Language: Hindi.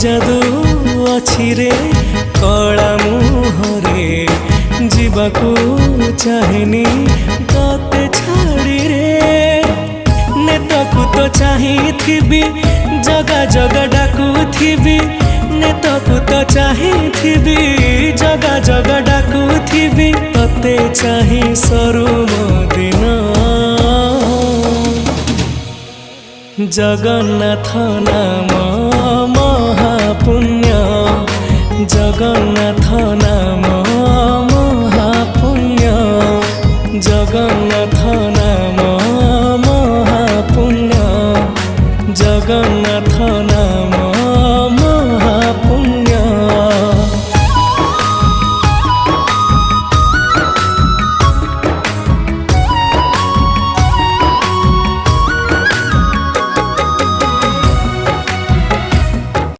जादू अछि रे कला मुहरे जीवाकू चाहेनी तते छाड़ी रे नेतकू तो चाहिथिबी जगा जगा डाकुथिबी नेतकू तो चाहिथिबी जगा जगा डाकुथिबी तते चाहि सरू दिन जगन्नाथ नाम महापुण्य जगन्नाथ